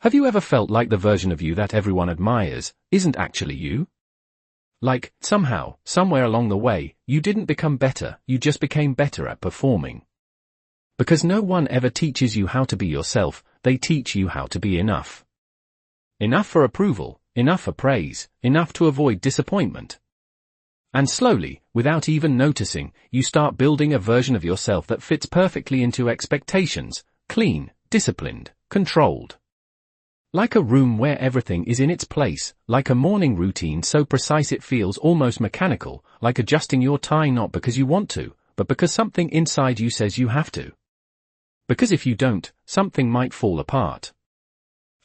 Have you ever felt like the version of you that everyone admires isn't actually you? Like, somehow, somewhere along the way, you didn't become better, you just became better at performing. Because no one ever teaches you how to be yourself, they teach you how to be enough. Enough for approval, enough for praise, enough to avoid disappointment. And slowly, without even noticing, you start building a version of yourself that fits perfectly into expectations, clean, disciplined, controlled. Like a room where everything is in its place, like a morning routine so precise it feels almost mechanical, like adjusting your tie not because you want to, but because something inside you says you have to. Because if you don't, something might fall apart.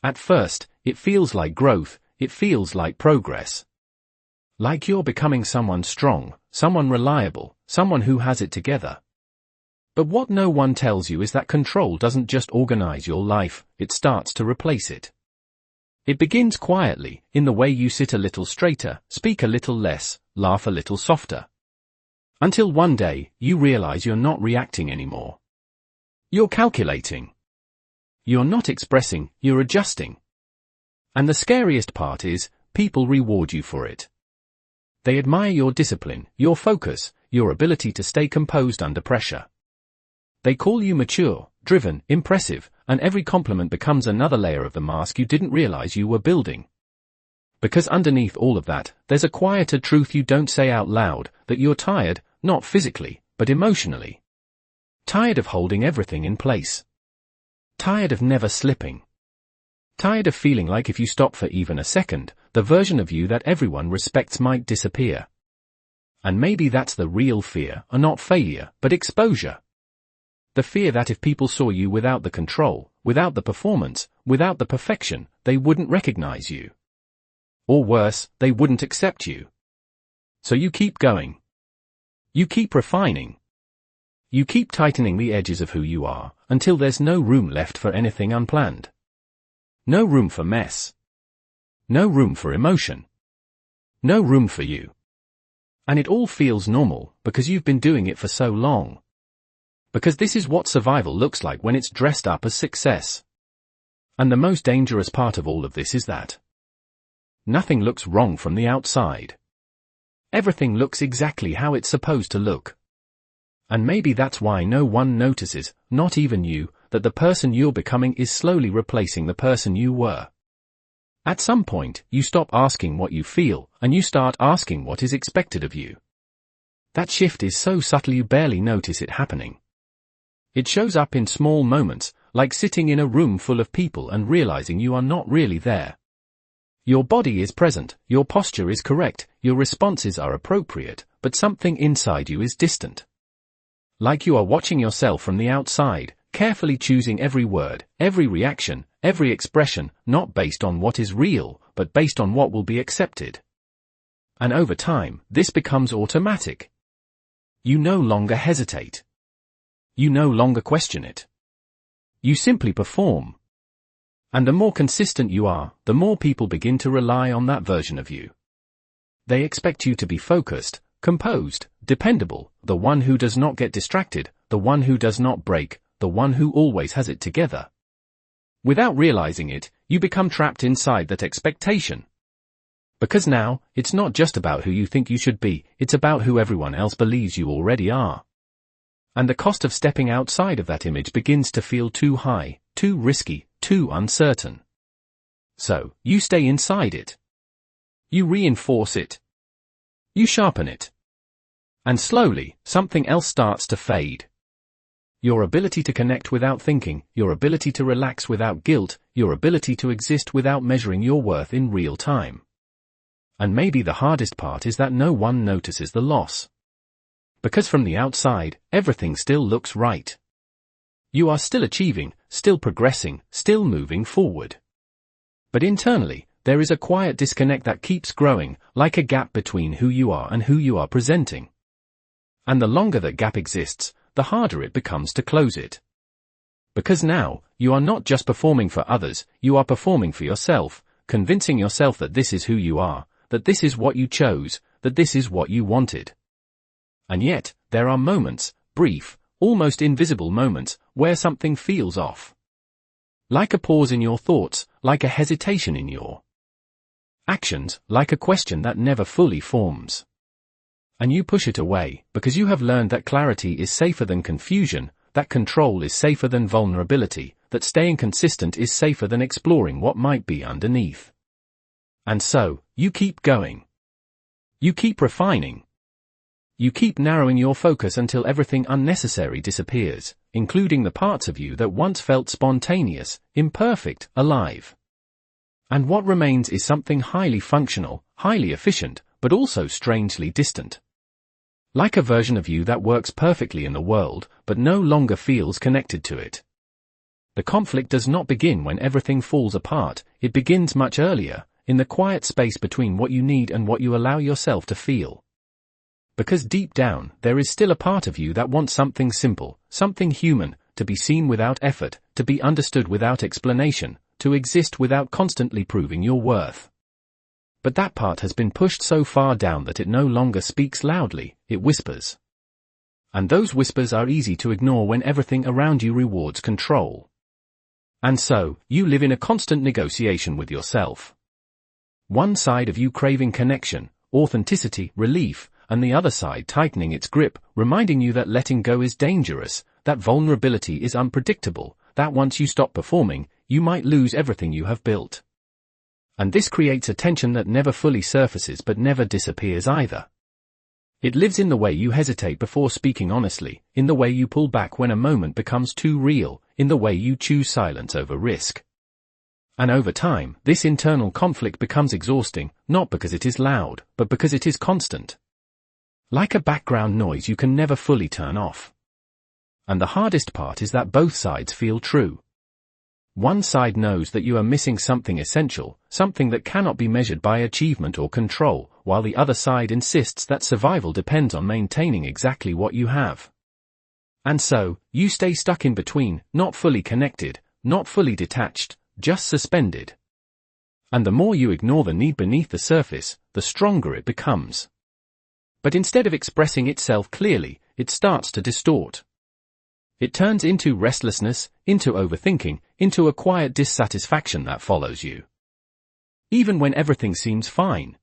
At first, it feels like growth, it feels like progress. Like you're becoming someone strong, someone reliable, someone who has it together. But what no one tells you is that control doesn't just organize your life, it starts to replace it. It begins quietly, in the way you sit a little straighter, speak a little less, laugh a little softer. Until one day, you realize you're not reacting anymore. You're calculating. You're not expressing, you're adjusting. And the scariest part is, people reward you for it. They admire your discipline, your focus, your ability to stay composed under pressure. They call you mature, driven, impressive, and every compliment becomes another layer of the mask you didn't realize you were building. Because underneath all of that, there's a quieter truth you don't say out loud, that you're tired, not physically, but emotionally. Tired of holding everything in place. Tired of never slipping. Tired of feeling like if you stop for even a second, the version of you that everyone respects might disappear. And maybe that's the real fear, or not failure, but exposure. The fear that if people saw you without the control, without the performance, without the perfection, they wouldn't recognize you. Or worse, they wouldn't accept you. So you keep going. You keep refining. You keep tightening the edges of who you are, until there's no room left for anything unplanned. No room for mess. No room for emotion. No room for you. And it all feels normal, because you've been doing it for so long. Because this is what survival looks like when it's dressed up as success. And the most dangerous part of all of this is that nothing looks wrong from the outside. Everything looks exactly how it's supposed to look. And maybe that's why no one notices, not even you, that the person you're becoming is slowly replacing the person you were. At some point, you stop asking what you feel, and you start asking what is expected of you. That shift is so subtle you barely notice it happening. It shows up in small moments, like sitting in a room full of people and realizing you are not really there. Your body is present, your posture is correct, your responses are appropriate, but something inside you is distant. Like you are watching yourself from the outside, carefully choosing every word, every reaction, every expression, not based on what is real, but based on what will be accepted. And over time, this becomes automatic. You no longer hesitate. You no longer question it. You simply perform. And the more consistent you are, the more people begin to rely on that version of you. They expect you to be focused, composed, dependable, the one who does not get distracted, the one who does not break, the one who always has it together. Without realizing it, you become trapped inside that expectation. Because now, it's not just about who you think you should be, it's about who everyone else believes you already are. And the cost of stepping outside of that image begins to feel too high, too risky, too uncertain. So, you stay inside it. You reinforce it. You sharpen it. And slowly, something else starts to fade. Your ability to connect without thinking, your ability to relax without guilt, your ability to exist without measuring your worth in real time. And maybe the hardest part is that no one notices the loss. Because from the outside, everything still looks right. You are still achieving, still progressing, still moving forward. But internally, there is a quiet disconnect that keeps growing, like a gap between who you are and who you are presenting. And the longer that gap exists, the harder it becomes to close it. Because now, you are not just performing for others, you are performing for yourself, convincing yourself that this is who you are, that this is what you chose, that this is what you wanted. And yet, there are moments, brief, almost invisible moments, where something feels off. Like a pause in your thoughts, like a hesitation in your actions, like a question that never fully forms. And you push it away, because you have learned that clarity is safer than confusion, that control is safer than vulnerability, that staying consistent is safer than exploring what might be underneath. And so, you keep going. You keep refining. You keep narrowing your focus until everything unnecessary disappears, including the parts of you that once felt spontaneous, imperfect, alive. And what remains is something highly functional, highly efficient, but also strangely distant. Like a version of you that works perfectly in the world, but no longer feels connected to it. The conflict does not begin when everything falls apart, it begins much earlier, in the quiet space between what you need and what you allow yourself to feel. Because deep down, there is still a part of you that wants something simple, something human, to be seen without effort, to be understood without explanation, to exist without constantly proving your worth. But that part has been pushed so far down that it no longer speaks loudly, it whispers. And those whispers are easy to ignore when everything around you rewards control. And so, you live in a constant negotiation with yourself. One side of you craving connection, authenticity, relief, and the other side tightening its grip, reminding you that letting go is dangerous, that vulnerability is unpredictable, that once you stop performing, you might lose everything you have built. And this creates a tension that never fully surfaces but never disappears either. It lives in the way you hesitate before speaking honestly, in the way you pull back when a moment becomes too real, in the way you choose silence over risk. And over time, this internal conflict becomes exhausting, not because it is loud, but because it is constant. Like a background noise you can never fully turn off. And the hardest part is that both sides feel true. One side knows that you are missing something essential, something that cannot be measured by achievement or control, while the other side insists that survival depends on maintaining exactly what you have. And so, you stay stuck in between, not fully connected, not fully detached, just suspended. And the more you ignore the need beneath the surface, the stronger it becomes. But instead of expressing itself clearly, it starts to distort. It turns into restlessness, into overthinking, into a quiet dissatisfaction that follows you. Even when everything seems fine.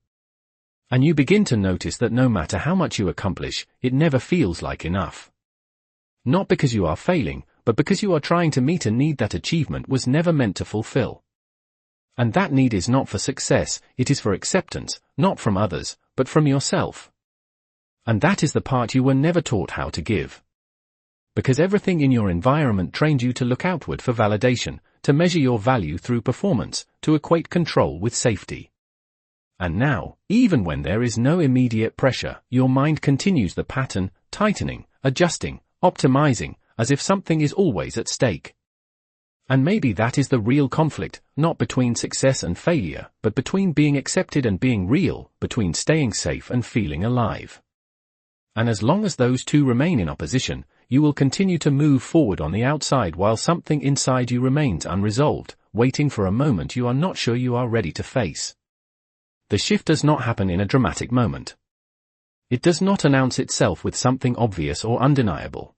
And you begin to notice that no matter how much you accomplish, it never feels like enough. Not because you are failing, but because you are trying to meet a need that achievement was never meant to fulfill. And that need is not for success, it is for acceptance, not from others, but from yourself. And that is the part you were never taught how to give. Because everything in your environment trained you to look outward for validation, to measure your value through performance, to equate control with safety. And now, even when there is no immediate pressure, your mind continues the pattern, tightening, adjusting, optimizing, as if something is always at stake. And maybe that is the real conflict, not between success and failure, but between being accepted and being real, between staying safe and feeling alive. And as long as those two remain in opposition, you will continue to move forward on the outside while something inside you remains unresolved, waiting for a moment you are not sure you are ready to face. The shift does not happen in a dramatic moment. It does not announce itself with something obvious or undeniable.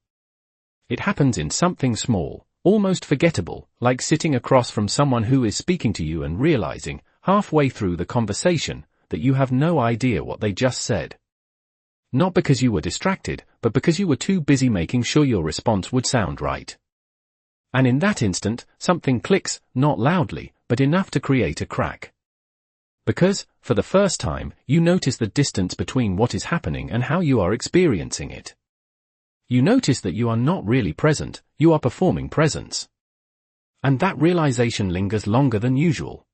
It happens in something small, almost forgettable, like sitting across from someone who is speaking to you and realizing, halfway through the conversation, that you have no idea what they just said. Not because you were distracted, but because you were too busy making sure your response would sound right. And in that instant, something clicks, not loudly, but enough to create a crack. Because, for the first time, you notice the distance between what is happening and how you are experiencing it. You notice that you are not really present, you are performing presence. And that realization lingers longer than usual.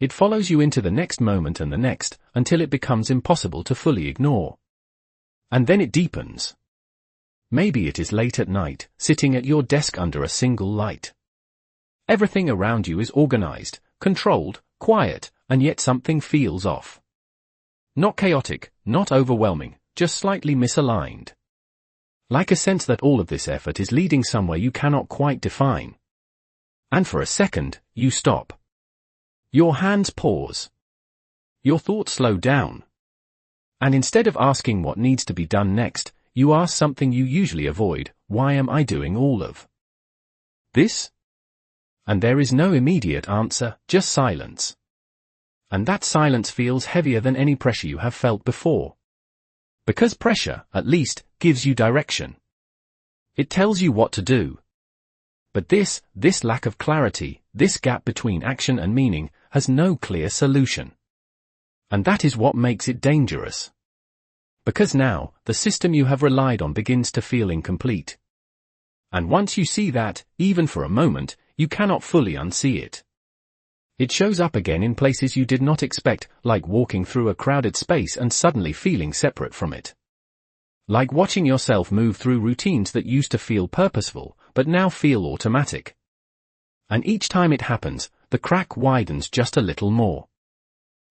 It follows you into the next moment and the next, until it becomes impossible to fully ignore. And then it deepens. Maybe it is late at night, sitting at your desk under a single light. Everything around you is organized, controlled, quiet, and yet something feels off. Not chaotic, not overwhelming, just slightly misaligned. Like a sense that all of this effort is leading somewhere you cannot quite define. And for a second, you stop. Your hands pause. Your thoughts slow down. And instead of asking what needs to be done next, you ask something you usually avoid: why am I doing all of this? And there is no immediate answer, just silence. And that silence feels heavier than any pressure you have felt before. Because pressure, at least, gives you direction. It tells you what to do. But this lack of clarity, this gap between action and meaning, has no clear solution. And that is what makes it dangerous. Because now, the system you have relied on begins to feel incomplete. And once you see that, even for a moment, you cannot fully unsee it. It shows up again in places you did not expect, like walking through a crowded space and suddenly feeling separate from it. Like watching yourself move through routines that used to feel purposeful, but now feel automatic. And each time it happens, the crack widens just a little more.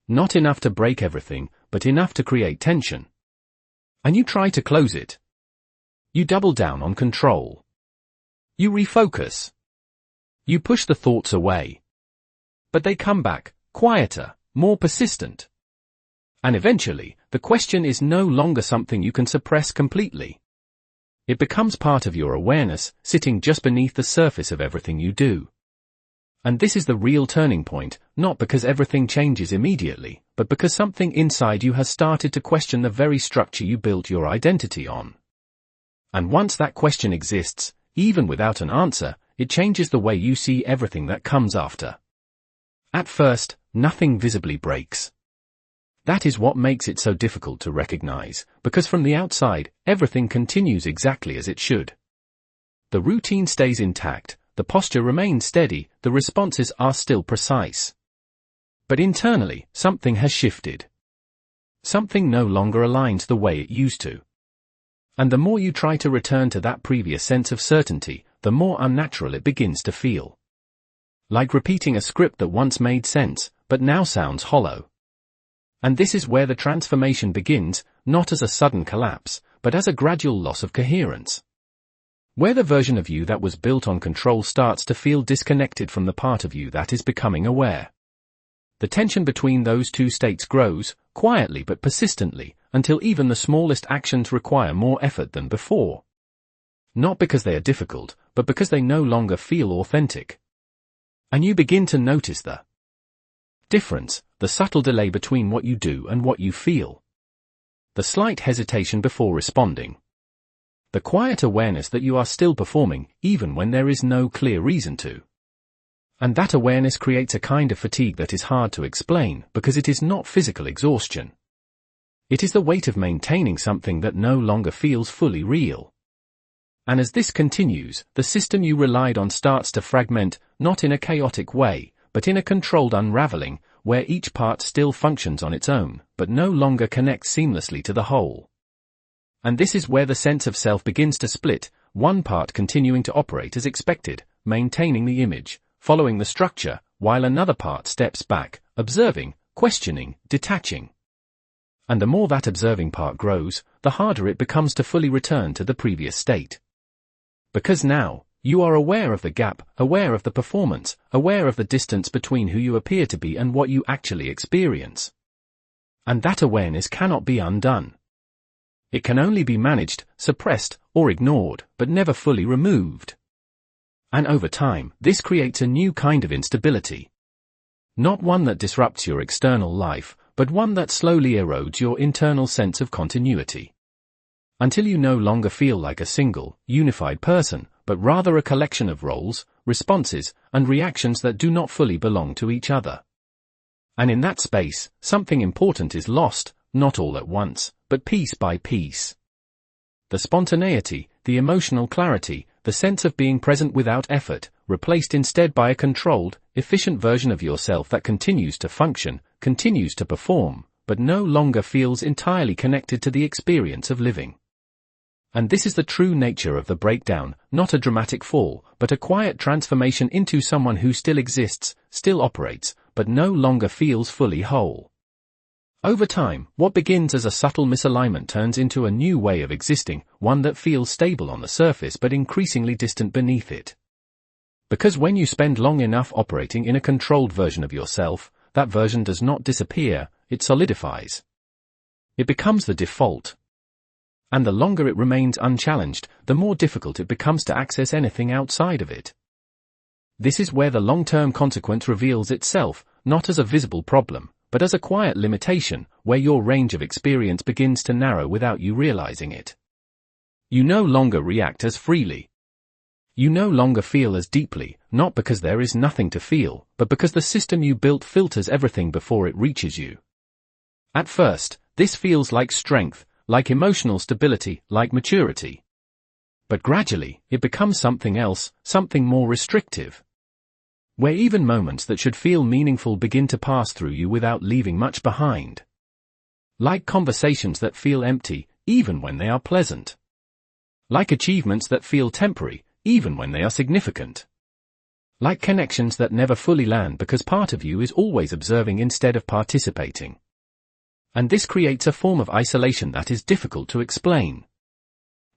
Not enough to break everything, but enough to create tension. And you try to close it. You double down on control. You refocus. You push the thoughts away. But they come back, quieter, more persistent. And eventually, the question is no longer something you can suppress completely. It becomes part of your awareness, sitting just beneath the surface of everything you do. And this is the real turning point, not because everything changes immediately, but because something inside you has started to question the very structure you built your identity on. And once that question exists, even without an answer, it changes the way you see everything that comes after. At first, nothing visibly breaks. That is what makes it so difficult to recognize, because from the outside, everything continues exactly as it should. The routine stays intact, the posture remains steady, the responses are still precise. But internally, something has shifted. Something no longer aligns the way it used to. And the more you try to return to that previous sense of certainty, the more unnatural it begins to feel. Like repeating a script that once made sense, but now sounds hollow. And this is where the transformation begins, not as a sudden collapse, but as a gradual loss of coherence. Where the version of you that was built on control starts to feel disconnected from the part of you that is becoming aware. The tension between those two states grows, quietly but persistently, until even the smallest actions require more effort than before. Not because they are difficult, but because they no longer feel authentic. And you begin to notice the difference, the subtle delay between what you do and what you feel. The slight hesitation before responding. The quiet awareness that you are still performing, even when there is no clear reason to. And that awareness creates a kind of fatigue that is hard to explain, because it is not physical exhaustion. It is the weight of maintaining something that no longer feels fully real. And as this continues, the system you relied on starts to fragment, not in a chaotic way, but in a controlled unraveling, where each part still functions on its own, but no longer connects seamlessly to the whole. And this is where the sense of self begins to split, one part continuing to operate as expected, maintaining the image, following the structure, while another part steps back, observing, questioning, detaching. And the more that observing part grows, the harder it becomes to fully return to the previous state. Because now, you are aware of the gap, aware of the performance, aware of the distance between who you appear to be and what you actually experience. And that awareness cannot be undone. It can only be managed, suppressed, or ignored, but never fully removed. And over time, this creates a new kind of instability. Not one that disrupts your external life, but one that slowly erodes your internal sense of continuity. Until you no longer feel like a single, unified person, but rather a collection of roles, responses, and reactions that do not fully belong to each other. And in that space, something important is lost, not all at once, but piece by piece. The spontaneity, the emotional clarity, the sense of being present without effort, replaced instead by a controlled, efficient version of yourself that continues to function, continues to perform, but no longer feels entirely connected to the experience of living. And this is the true nature of the breakdown, not a dramatic fall, but a quiet transformation into someone who still exists, still operates, but no longer feels fully whole. Over time, what begins as a subtle misalignment turns into a new way of existing, one that feels stable on the surface but increasingly distant beneath it. Because when you spend long enough operating in a controlled version of yourself, that version does not disappear, it solidifies. It becomes the default. And the longer it remains unchallenged, the more difficult it becomes to access anything outside of it. This is where the long-term consequence reveals itself, not as a visible problem, but as a quiet limitation, where your range of experience begins to narrow without you realizing it. You no longer react as freely. You no longer feel as deeply, not because there is nothing to feel, but because the system you built filters everything before it reaches you. At first, this feels like strength, like emotional stability, like maturity. But gradually, it becomes something else, something more restrictive. Where even moments that should feel meaningful begin to pass through you without leaving much behind. Like conversations that feel empty, even when they are pleasant. Like achievements that feel temporary, even when they are significant. Like connections that never fully land because part of you is always observing instead of participating. And this creates a form of isolation that is difficult to explain.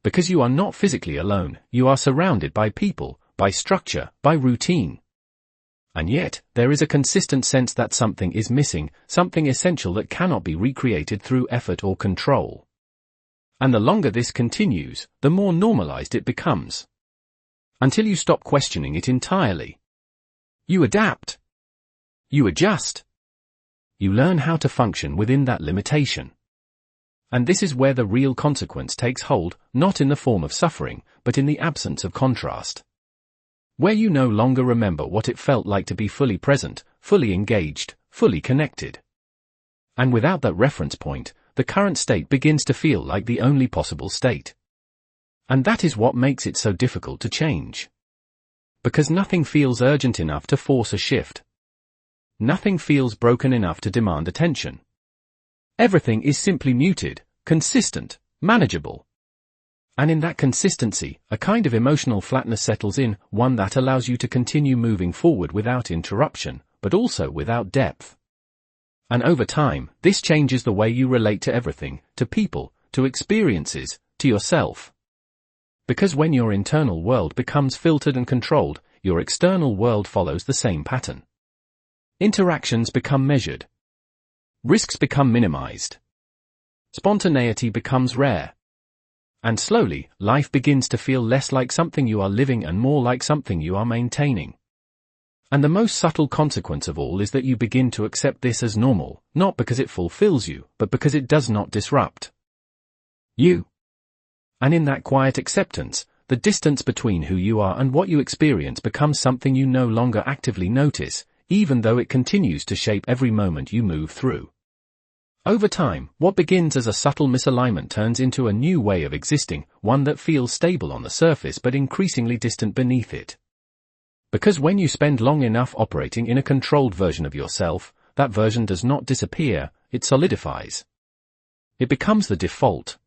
Because you are not physically alone, you are surrounded by people, by structure, by routine. And yet, there is a consistent sense that something is missing, something essential that cannot be recreated through effort or control. And the longer this continues, the more normalized it becomes. Until you stop questioning it entirely. You adapt. You adjust. You learn how to function within that limitation. And this is where the real consequence takes hold, not in the form of suffering, but in the absence of contrast. Where you no longer remember what it felt like to be fully present, fully engaged, fully connected. And without that reference point, the current state begins to feel like the only possible state. And that is what makes it so difficult to change. Because nothing feels urgent enough to force a shift. Nothing feels broken enough to demand attention. Everything is simply muted, consistent, manageable. And in that consistency, a kind of emotional flatness settles in, one that allows you to continue moving forward without interruption, but also without depth. And over time, this changes the way you relate to everything, to people, to experiences, to yourself. Because when your internal world becomes filtered and controlled, your external world follows the same pattern. Interactions become measured. Risks become minimized. Spontaneity becomes rare. And slowly, life begins to feel less like something you are living and more like something you are maintaining. And the most subtle consequence of all is that you begin to accept this as normal, not because it fulfills you, but because it does not disrupt you. And in that quiet acceptance, the distance between who you are and what you experience becomes something you no longer actively notice, even though it continues to shape every moment you move through. Over time, what begins as a subtle misalignment turns into a new way of existing, one that feels stable on the surface but increasingly distant beneath it. Because when you spend long enough operating in a controlled version of yourself, that version does not disappear, it solidifies. It becomes the default.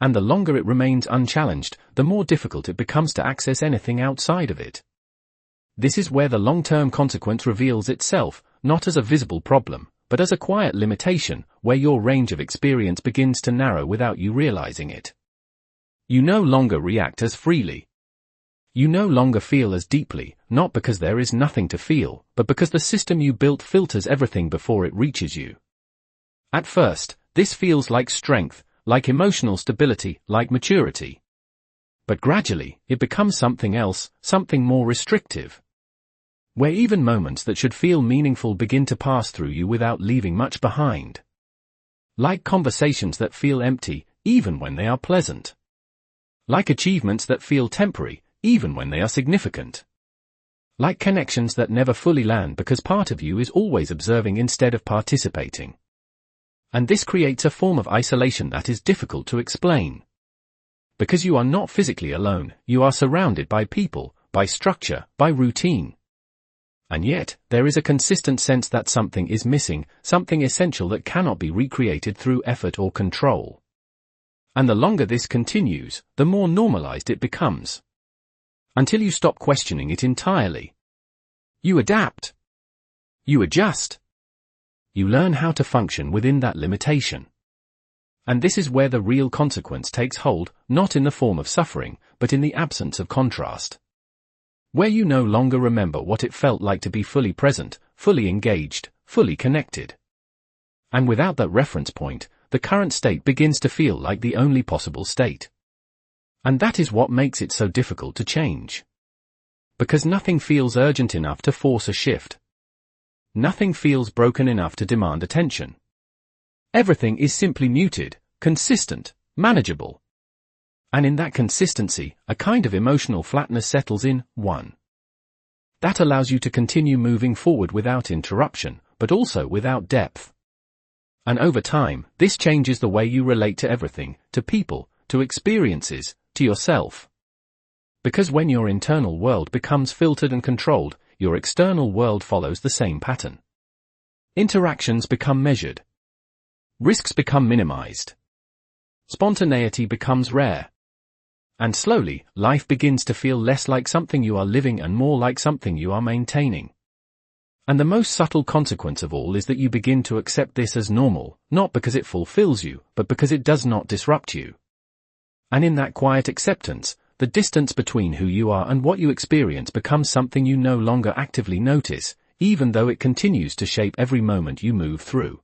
And the longer it remains unchallenged, the more difficult it becomes to access anything outside of it. This is where the long-term consequence reveals itself, not as a visible problem, but as a quiet limitation, where your range of experience begins to narrow without you realizing it. You no longer react as freely. You no longer feel as deeply, not because there is nothing to feel, but because the system you built filters everything before it reaches you. At first, this feels like strength, like emotional stability, like maturity. But gradually, it becomes something else, something more restrictive. Where even moments that should feel meaningful begin to pass through you without leaving much behind. Like conversations that feel empty, even when they are pleasant. Like achievements that feel temporary, even when they are significant. Like connections that never fully land because part of you is always observing instead of participating. And this creates a form of isolation that is difficult to explain. Because you are not physically alone, you are surrounded by people, by structure, by routine. And yet, there is a consistent sense that something is missing, something essential that cannot be recreated through effort or control. And the longer this continues, the more normalized it becomes. Until you stop questioning it entirely. You adapt. You adjust. You learn how to function within that limitation. And this is where the real consequence takes hold, not in the form of suffering, but in the absence of contrast. Where you no longer remember what it felt like to be fully present, fully engaged, fully connected. And without that reference point, the current state begins to feel like the only possible state. And that is what makes it so difficult to change. Because nothing feels urgent enough to force a shift. Nothing feels broken enough to demand attention. Everything is simply muted, consistent, manageable. And in that consistency, a kind of emotional flatness settles in. 1. That allows you to continue moving forward without interruption, but also without depth. And over time, this changes the way you relate to everything, to people, to experiences, to yourself. Because when your internal world becomes filtered and controlled, your external world follows the same pattern. Interactions become measured. Risks become minimized. Spontaneity becomes rare. And slowly, life begins to feel less like something you are living and more like something you are maintaining. And the most subtle consequence of all is that you begin to accept this as normal, not because it fulfills you, but because it does not disrupt you. And in that quiet acceptance, the distance between who you are and what you experience becomes something you no longer actively notice, even though it continues to shape every moment you move through.